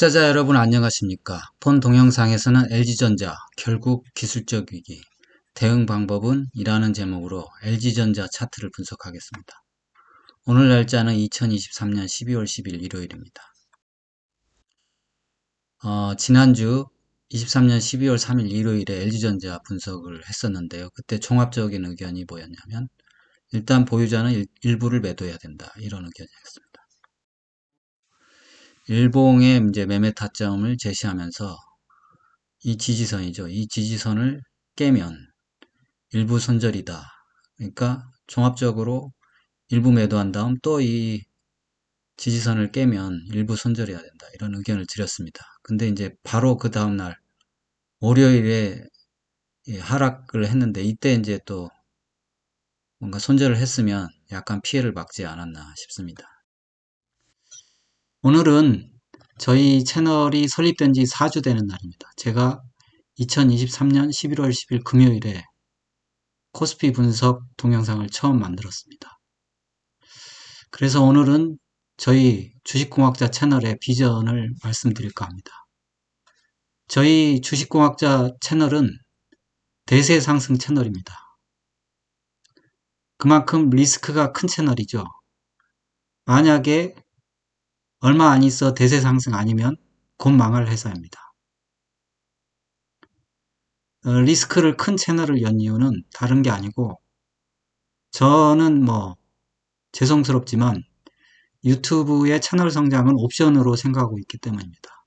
투자자 여러분 안녕하십니까? 본 동영상에서는 LG전자 결국 기술적 위기 대응 방법은 이라는 제목으로 LG전자 차트를 분석하겠습니다. 오늘 날짜는 2023년 12월 10일 일요일입니다. 지난주 23년 12월 3일 일요일에 LG전자 분석을 했었는데요. 그때 종합적인 의견이 뭐였냐면 일단 보유자는 일부를 매도해야 된다, 이런 의견이었습니다. 일봉의 이제 매매 타점을 제시하면서 이 지지선이죠. 이 지지선을 깨면 일부 손절이다. 그러니까 종합적으로 일부 매도한 다음 또 이 지지선을 깨면 일부 손절해야 된다, 이런 의견을 드렸습니다. 근데 이제 바로 그 다음날 월요일에 하락을 했는데 이때 이제 또 뭔가 손절을 했으면 약간 피해를 막지 않았나 싶습니다. 오늘은 저희 채널이 설립된 지 4주 되는 날입니다. 제가 2023년 11월 10일 금요일에 코스피 분석 동영상을 처음 만들었습니다. 그래서 오늘은 저희 주식공학자 채널의 비전을 말씀드릴까 합니다. 저희 주식공학자 채널은 대세 상승 채널입니다. 그만큼 리스크가 큰 채널이죠. 만약에 얼마 안 있어 대세 상승 아니면 곧 망할 회사입니다. 리스크를 큰 채널을 연 이유는 다른 게 아니고, 저는 죄송스럽지만 유튜브의 채널 성장은 옵션으로 생각하고 있기 때문입니다.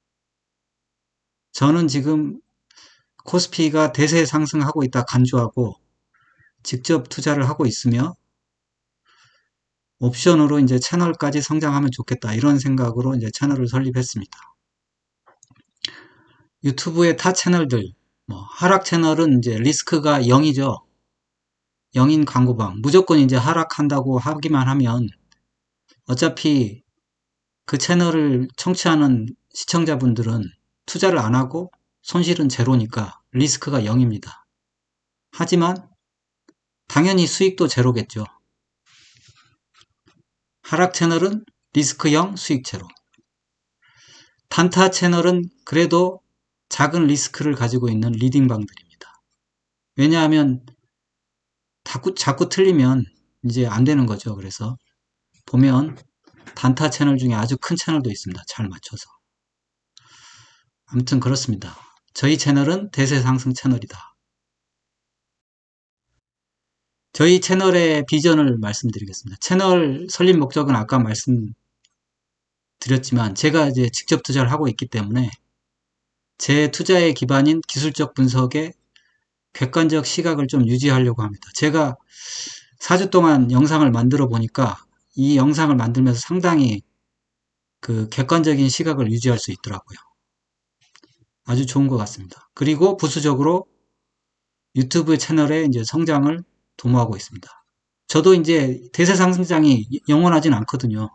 저는 지금 코스피가 대세 상승하고 있다 간주하고 직접 투자를 하고 있으며 옵션으로 이제 채널까지 성장하면 좋겠다, 이런 생각으로 이제 채널을 설립했습니다. 유튜브의 타 채널들, 하락 채널은 이제 리스크가 0이죠. 0인 광고방. 무조건 이제 하락한다고 하기만 하면 어차피 그 채널을 청취하는 시청자분들은 투자를 안 하고 손실은 제로니까 리스크가 0입니다. 하지만 당연히 수익도 제로겠죠. 하락 채널은 리스크 0, 수익 제로. 단타 채널은 그래도 작은 리스크를 가지고 있는 리딩방들입니다. 왜냐하면 자꾸 틀리면 이제 안 되는 거죠. 그래서 보면 단타 채널 중에 아주 큰 채널도 있습니다. 잘 맞춰서. 아무튼 그렇습니다. 저희 채널은 대세 상승 채널이다. 저희 채널의 비전을 말씀드리겠습니다. 채널 설립 목적은 아까 말씀드렸지만 제가 이제 직접 투자를 하고 있기 때문에 제 투자의 기반인 기술적 분석에 객관적 시각을 좀 유지하려고 합니다. 제가 4주 동안 영상을 만들어 보니까 이 영상을 만들면서 상당히 그 객관적인 시각을 유지할 수 있더라고요. 아주 좋은 것 같습니다. 그리고 부수적으로 유튜브 채널의 이제 성장을 도모하고 있습니다. 저도 이제 대세 상승장이 영원하진 않거든요.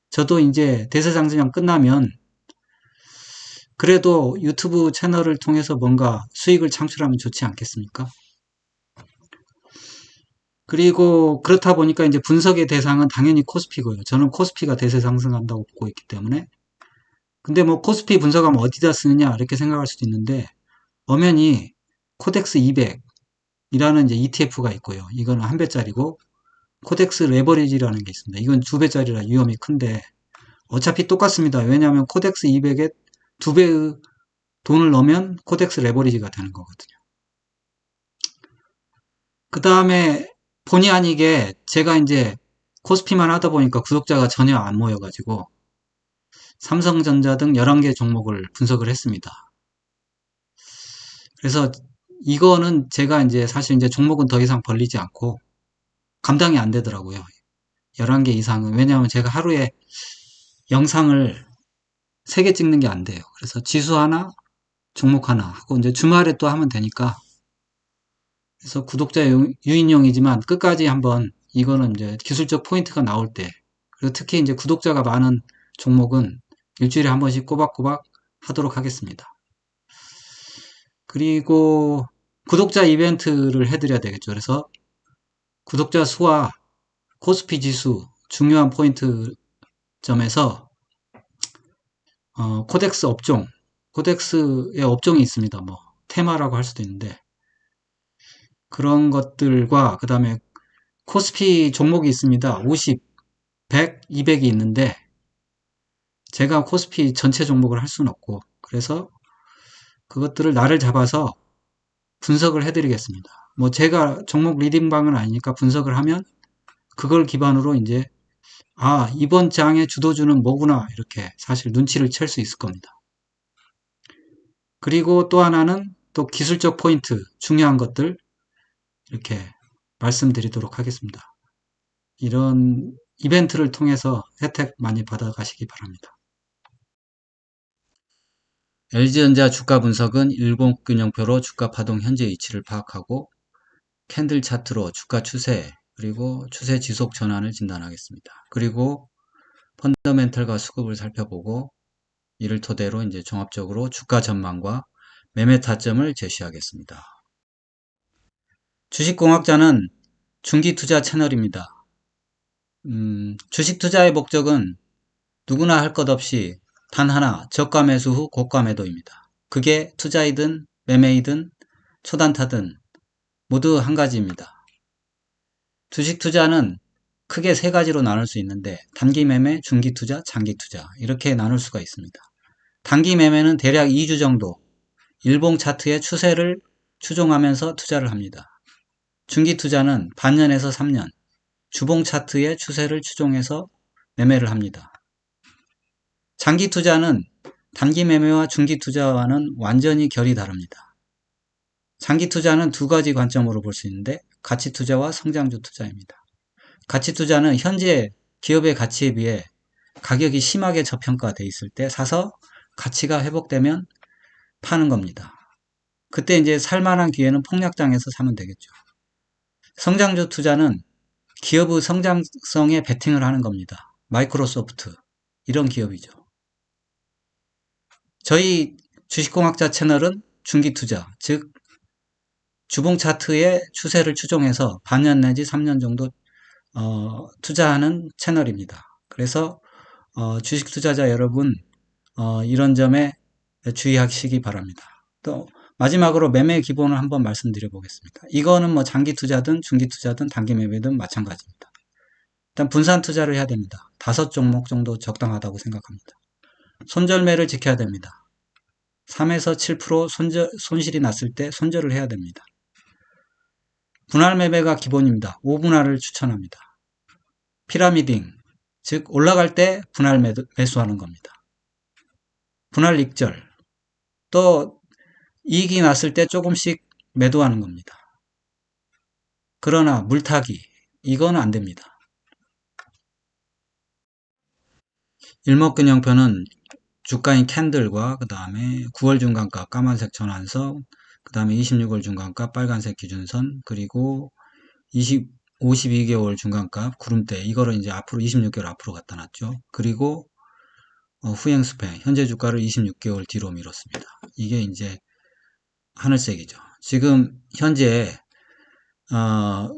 저도 이제 대세 상승장 끝나면 그래도 유튜브 채널을 통해서 뭔가 수익을 창출하면 좋지 않겠습니까? 그리고 그렇다 보니까 이제 분석의 대상은 당연히 코스피고요. 저는 코스피가 대세 상승한다고 보고 있기 때문에. 근데 코스피 분석하면 어디다 쓰느냐 이렇게 생각할 수도 있는데, 엄연히 코덱스 200이라는 이제 ETF가 있고요. 이거는 한 배짜리고, 코덱스 레버리지라는 게 있습니다. 이건 두 배짜리라 위험이 큰데 어차피 똑같습니다. 왜냐하면 코덱스 200에 두 배의 돈을 넣으면 코덱스 레버리지가 되는 거거든요. 그 다음에 본의 아니게 제가 이제 코스피만 하다 보니까 구독자가 전혀 안 모여가지고 삼성전자 등 11개 종목을 분석을 했습니다. 그래서 이거는 제가 이제 사실 이제 종목은 더 이상 벌리지 않고 감당이 안 되더라고요. 11개 이상은. 왜냐하면 제가 하루에 영상을 3개 찍는 게 안 돼요. 그래서 지수 하나, 종목 하나 하고 이제 주말에 또 하면 되니까. 그래서 구독자 유인용이지만 끝까지 한번, 이거는 이제 기술적 포인트가 나올 때, 그리고 특히 이제 구독자가 많은 종목은 일주일에 한 번씩 꼬박꼬박 하도록 하겠습니다. 그리고 구독자 이벤트를 해드려야 되겠죠. 그래서 구독자 수와 코스피 지수 중요한 포인트 점에서 코덱스 업종, 코덱스의 업종이 있습니다. 뭐 테마라고 할 수도 있는데 그런 것들과 그 다음에 코스피 종목이 있습니다. 50, 100, 200이 있는데 제가 코스피 전체 종목을 할 수는 없고 그래서 그것들을 날을 잡아서 분석을 해드리겠습니다. 뭐 제가 종목 리딩방은 아니니까 분석을 하면 그걸 기반으로 이제 이번 장의 주도주는 뭐구나 이렇게 사실 눈치를 챌 수 있을 겁니다. 그리고 또 하나는 또 기술적 포인트 중요한 것들 이렇게 말씀드리도록 하겠습니다. 이런 이벤트를 통해서 혜택 많이 받아가시기 바랍니다. LG전자 주가 분석은 일봉균형표로 주가 파동 현재 위치를 파악하고 캔들 차트로 주가 추세 그리고 추세 지속 전환을 진단하겠습니다. 그리고 펀더멘털과 수급을 살펴보고 이를 토대로 이제 종합적으로 주가 전망과 매매 타점을 제시하겠습니다. 주식공학자는 중기 투자 채널입니다. 주식 투자의 목적은 누구나 할 것 없이 단 하나 저가 매수 후 고가 매도입니다. 그게 투자이든 매매이든 초단타든 모두 한 가지입니다. 주식 투자는 크게 세 가지로 나눌 수 있는데 단기 매매, 중기 투자, 장기 투자 이렇게 나눌 수가 있습니다. 단기 매매는 대략 2주 정도 일봉 차트의 추세를 추종하면서 투자를 합니다. 중기 투자는 반년에서 3년 주봉 차트의 추세를 추종해서 매매를 합니다. 장기 투자는 단기 매매와 중기 투자와는 완전히 결이 다릅니다. 장기 투자는 두 가지 관점으로 볼 수 있는데 가치 투자와 성장주 투자입니다. 가치 투자는 현재 기업의 가치에 비해 가격이 심하게 저평가되어 있을 때 사서 가치가 회복되면 파는 겁니다. 그때 이제 살만한 기회는 폭락장에서 사면 되겠죠. 성장주 투자는 기업의 성장성에 베팅을 하는 겁니다. 마이크로소프트 이런 기업이죠. 저희 주식공학자 채널은 중기투자, 즉 주봉 차트의 추세를 추종해서 반년 내지 3년 정도 투자하는 채널입니다. 그래서 주식 투자자 여러분 이런 점에 주의하시기 바랍니다. 또 마지막으로 매매 기본을 한번 말씀드려 보겠습니다. 이거는 뭐 장기 투자든 중기 투자든 단기 매매든 마찬가지입니다. 일단 분산 투자를 해야 됩니다. 5종목 정도 적당하다고 생각합니다. 손절매를 지켜야 됩니다. 3에서 7% 손실이 났을 때 손절을 해야 됩니다. 분할 매매가 기본입니다. 5분할을 추천합니다. 피라미딩, 즉 올라갈 때 분할 매수하는 겁니다. 분할 익절, 또 이익이 났을 때 조금씩 매도하는 겁니다. 그러나 물타기, 이건 안 됩니다. 일목균형표는 주가인 캔들과 그 다음에 9월 중간가 까만색 전환선, 그 다음에 26월 중간가 빨간색 기준선, 그리고 52개월 중간값 구름대 이거를 이제 앞으로 26개월 앞으로 갖다 놨죠. 그리고 후행 스팬 현재 주가를 26개월 뒤로 밀었습니다. 이게 이제 하늘색이죠. 지금 현재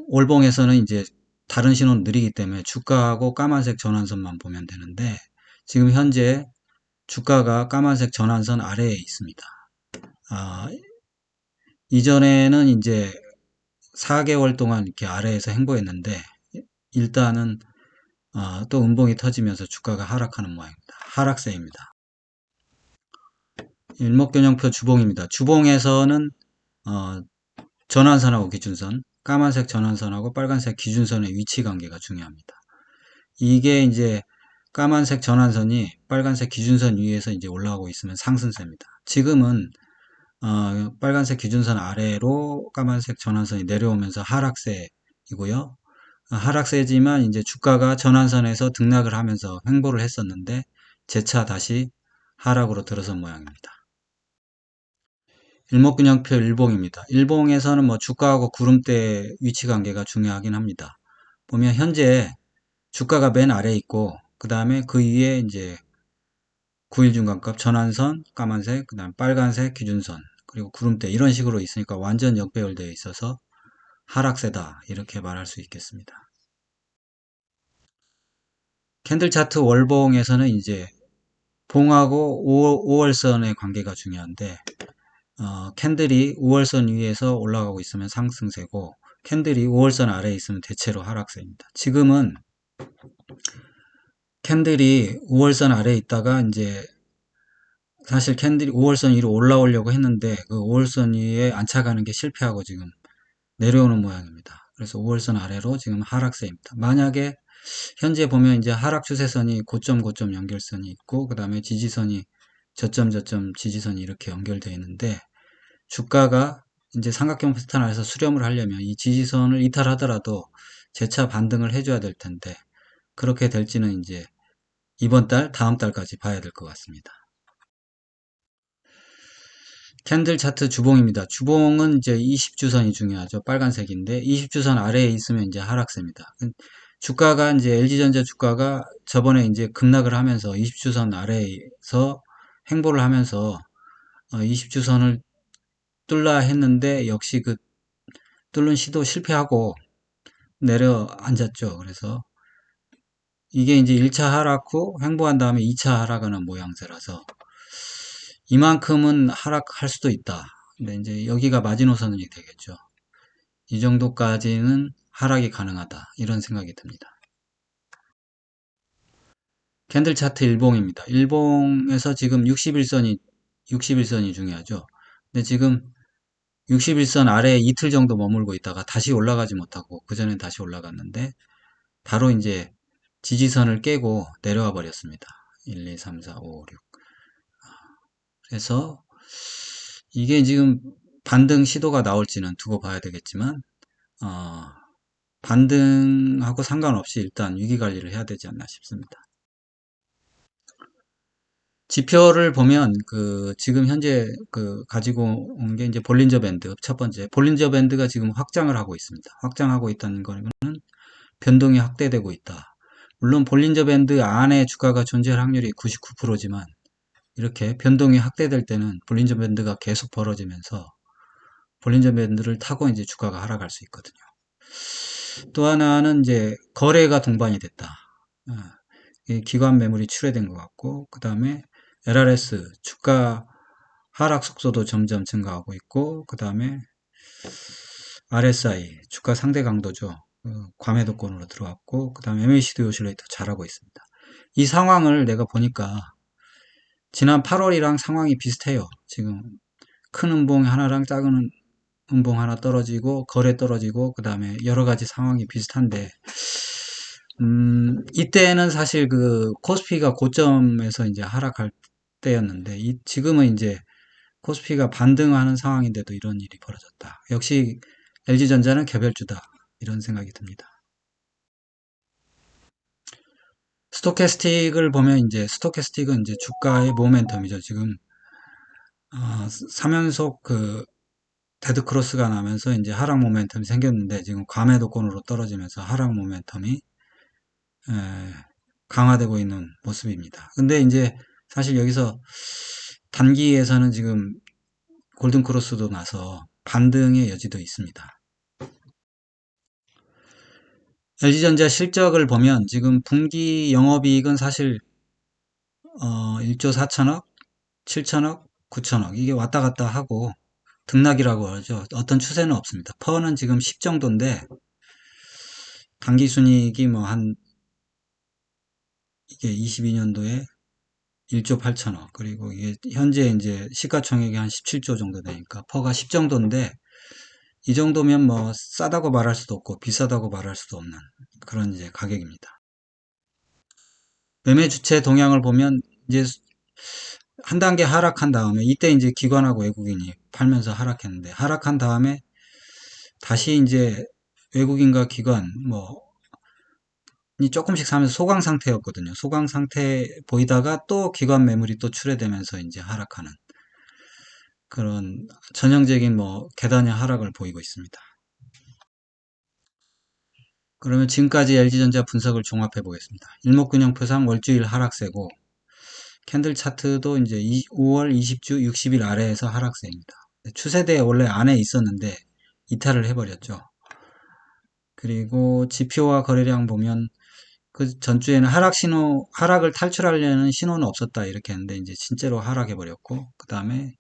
올봉에서는 이제 다른 신호는 느리기 때문에 주가하고 까만색 전환선만 보면 되는데 지금 현재 주가가 까만색 전환선 아래에 있습니다. 이전에는 이제 4개월 동안 이렇게 아래에서 행보했는데 일단은 또 음봉이 터지면서 주가가 하락하는 모양입니다. 하락세입니다. 일목균형표 주봉입니다. 주봉에서는 전환선하고 기준선, 까만색 전환선하고 빨간색 기준선의 위치 관계가 중요합니다. 이게 이제 까만색 전환선이 빨간색 기준선 위에서 이제 올라오고 있으면 상승세입니다. 지금은 빨간색 기준선 아래로 까만색 전환선이 내려오면서 하락세이고요. 하락세지만 이제 주가가 전환선에서 등락을 하면서 횡보를 했었는데 재차 다시 하락으로 들어선 모양입니다. 일목균형표 일봉입니다. 일봉에서는 뭐 주가하고 구름대 위치 관계가 중요하긴 합니다. 보면 현재 주가가 맨 아래에 있고 그 다음에 그 위에 이제 9일 중간값 전환선 까만색 그 다음 빨간색 기준선 그리고 구름대 이런 식으로 있으니까 완전 역배열되어 있어서 하락세다 이렇게 말할 수 있겠습니다. 캔들 차트 월봉에서는 이제 봉하고 5월선의 관계가 중요한데 캔들이 5월선 위에서 올라가고 있으면 상승세고 캔들이 5월선 아래에 있으면 대체로 하락세입니다. 지금은 캔들이 5월선 아래에 있다가 이제 사실 캔들이 5월선 위로 올라오려고 했는데 그 5월선 위에 안착하는 게 실패하고 지금 내려오는 모양입니다. 그래서 5월선 아래로 지금 하락세입니다. 만약에 현재 보면 이제 하락 추세선이 고점 고점 연결선이 있고 그 다음에 지지선이 저점 저점 지지선이 이렇게 연결되어 있는데 주가가 이제 삼각형 패턴 안에서 수렴을 하려면 이 지지선을 이탈하더라도 재차 반등을 해줘야 될 텐데 그렇게 될지는 이제 이번 달 다음 달까지 봐야 될 것 같습니다. 캔들 차트 주봉입니다. 주봉은 이제 20주선이 중요하죠. 빨간색인데 20주선 아래에 있으면 이제 하락세입니다. 주가가 이제 LG전자 주가가 저번에 이제 급락을 하면서 20주선 아래에서 행보를 하면서 20주선을 뚫라 했는데 역시 그 뚫는 시도 실패하고 내려앉았죠. 그래서 이게 이제 1차 하락 후 횡보한 다음에 2차 하락하는 모양새라서 이만큼은 하락할 수도 있다. 근데 이제 여기가 마지노선이 되겠죠. 이 정도까지는 하락이 가능하다. 이런 생각이 듭니다. 캔들 차트 일봉입니다. 일봉에서 지금 61선이 중요하죠. 근데 지금 61선 아래에 이틀 정도 머물고 있다가 다시 올라가지 못하고 그전엔 다시 올라갔는데 바로 이제 지지선을 깨고 내려와 버렸습니다. 1, 2, 3, 4, 5, 6. 그래서 이게 지금 반등 시도가 나올지는 두고 봐야 되겠지만 반등하고 상관없이 일단 위기 관리를 해야 되지 않나 싶습니다. 지표를 보면 그 지금 현재 그 가지고 온 게 이제 볼린저 밴드 첫 번째 볼린저 밴드가 지금 확장을 하고 있습니다. 확장하고 있다는 거는 변동이 확대되고 있다. 물론 볼린저 밴드 안에 주가가 존재할 확률이 99%지만 이렇게 변동이 확대될 때는 볼린저 밴드가 계속 벌어지면서 볼린저 밴드를 타고 이제 주가가 하락할 수 있거든요. 또 하나는 이제 거래가 동반이 됐다. 기관 매물이 출회된 것 같고 그 다음에 LRS 주가 하락 속도도 점점 증가하고 있고 그 다음에 RSI 주가 상대 강도죠. 과매도권으로 들어왔고 그 다음에 MACD 오실레이터 잘하고 있습니다. 이 상황을 내가 보니까 지난 8월이랑 상황이 비슷해요. 지금 큰 음봉 하나랑 작은 음봉 하나 떨어지고 거래 떨어지고 그 다음에 여러 가지 상황이 비슷한데 이때는 사실 그 코스피가 고점에서 이제 하락할 때였는데 지금은 이제 코스피가 반등하는 상황인데도 이런 일이 벌어졌다. 역시 LG전자는 개별주다. 이런 생각이 듭니다. 스토캐스틱을 보면 이제 스토캐스틱은 이제 주가의 모멘텀이죠. 지금 3연속 그 데드크로스가 나면서 이제 하락 모멘텀이 생겼는데 지금 과매도권으로 떨어지면서 하락 모멘텀이 강화되고 있는 모습입니다. 근데 이제 사실 여기서 단기에서는 지금 골든크로스도 나서 반등의 여지도 있습니다. LG전자 실적을 보면 지금 분기 영업이익은 사실 1조 4천억, 7천억, 9천억 이게 왔다 갔다 하고 등락이라고 하죠. 어떤 추세는 없습니다. 퍼는 지금 10 정도인데 당기순이익이 뭐 한 이게 22년도에 1조 8천억 그리고 이게 현재 이제 시가총액이 한 17조 정도 되니까 퍼가 10 정도인데 이 정도면 뭐 싸다고 말할 수도 없고 비싸다고 말할 수도 없는 그런 이제 가격입니다. 매매 주체 동향을 보면 이제 한 단계 하락한 다음에 이때 이제 기관하고 외국인이 팔면서 하락했는데 하락한 다음에 다시 이제 외국인과 기관 뭐 조금씩 사면서 소강 상태였거든요. 소강 상태 보이다가 또 기관 매물이 또 출회되면서 이제 하락하는 그런 전형적인 뭐 계단의 하락을 보이고 있습니다. 그러면 지금까지 LG전자 분석을 종합해 보겠습니다. 일목균형표상 월주일 하락세고 캔들 차트도 이제 5월 20주 60일 아래에서 하락세입니다. 추세대 원래 안에 있었는데 이탈을 해버렸죠. 그리고 지표와 거래량 보면 그 전주에는 하락을 탈출하려는 신호는 없었다 이렇게 했는데 이제 진짜로 하락해 버렸고, 그 다음에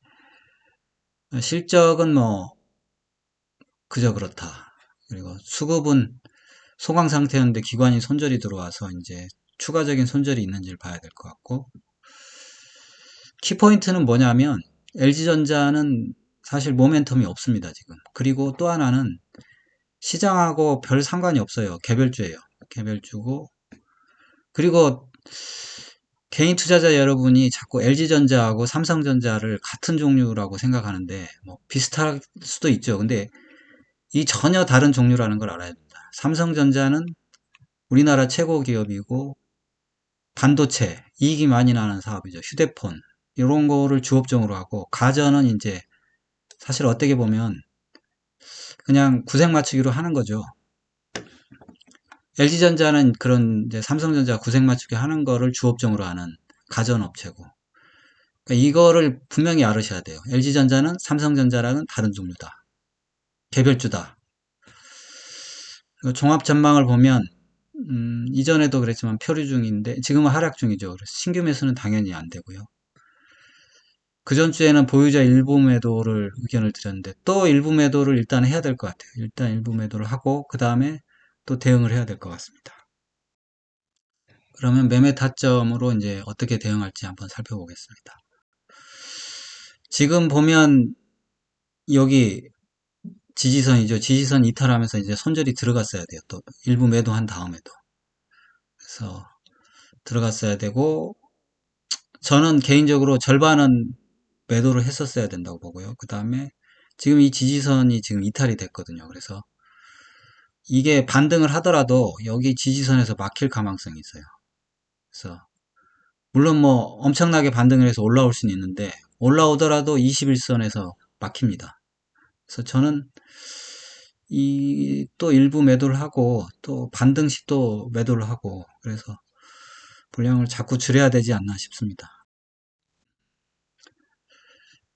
실적은 뭐 그저 그렇다. 그리고 수급은 소강 상태였는데 기관이 손절이 들어와서 이제 추가적인 손절이 있는지를 봐야 될 것 같고, 키포인트는 뭐냐면 LG전자는 사실 모멘텀이 없습니다 지금. 그리고 또 하나는 시장하고 별 상관이 없어요. 개별주예요. 개별주고, 그리고 개인 투자자 여러분이 자꾸 LG전자하고 삼성전자를 같은 종류라고 생각하는데 뭐 비슷할 수도 있죠. 근데 이 전혀 다른 종류라는 걸 알아야 됩니다. 삼성전자는 우리나라 최고 기업이고 반도체 이익이 많이 나는 사업이죠. 휴대폰 이런 거를 주업종으로 하고, 가전은 이제 사실 어떻게 보면 그냥 구색 맞추기로 하는 거죠. LG전자는 그런 이제 삼성전자 구색 맞추기 하는 거를 주업종으로 하는 가전업체고, 그러니까 이거를 분명히 알으셔야 돼요. LG전자는 삼성전자랑은 다른 종류다. 개별주다. 종합 전망을 보면 이전에도 그랬지만 표류 중인데 지금은 하락 중이죠. 그래서 신규 매수는 당연히 안 되고요. 그 전주에는 보유자 일부 매도를 의견을 드렸는데 또 일부 매도를 일단 해야 될 것 같아요. 일단 일부 매도를 하고 그 다음에 또 대응을 해야 될 것 같습니다. 그러면 매매 타점으로 이제 어떻게 대응할지 한번 살펴보겠습니다. 지금 보면 여기 지지선이죠. 지지선 이탈하면서 이제 손절이 들어갔어야 돼요. 또 일부 매도한 다음에도. 그래서 들어갔어야 되고, 저는 개인적으로 절반은 매도를 했었어야 된다고 보고요. 그 다음에 지금 이 지지선이 지금 이탈이 됐거든요. 그래서 이게 반등을 하더라도 여기 지지선에서 막힐 가망성이 있어요. 그래서 물론 뭐 엄청나게 반등을 해서 올라올 수는 있는데 올라오더라도 21선에서 막힙니다. 그래서 저는 이 또 일부 매도를 하고 또 반등시 또 매도를 하고, 그래서 분량을 자꾸 줄여야 되지 않나 싶습니다.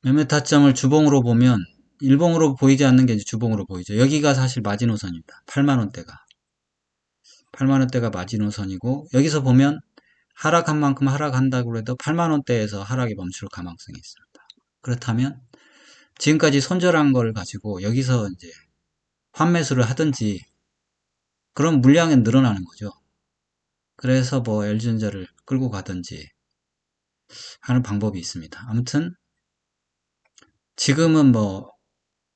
매매 타점을 주봉으로 보면 일봉으로 보이지 않는 게 이제 주봉으로 보이죠. 여기가 사실 마지노선입니다. 8만원대가 8만원대가 마지노선이고, 여기서 보면 하락한 만큼 하락한다고 해도 8만원대에서 하락이 멈출 가능성이 있습니다. 그렇다면 지금까지 손절한 걸 가지고 여기서 이제 환매수를 하든지, 그런 물량이 늘어나는 거죠. 그래서 뭐 LG전자를 끌고 가든지 하는 방법이 있습니다. 아무튼 지금은 뭐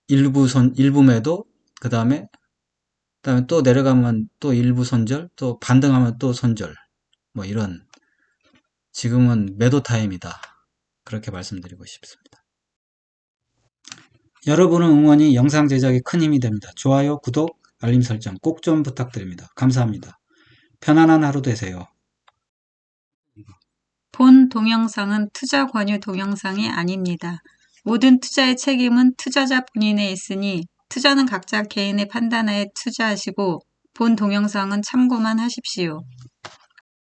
일부 매도, 그다음에 또 내려가면 또 일부 손절, 또 반등하면 또 손절, 뭐 이런, 지금은 매도 타임이다. 그렇게 말씀드리고 싶습니다. 여러분의 응원이 영상 제작에 큰 힘이 됩니다. 좋아요, 구독, 알림 설정 꼭 좀 부탁드립니다. 감사합니다. 편안한 하루 되세요. 본 동영상은 투자 권유 동영상이 아닙니다. 모든 투자의 책임은 투자자 본인에 있으니 투자는 각자 개인의 판단하에 투자하시고 본 동영상은 참고만 하십시오.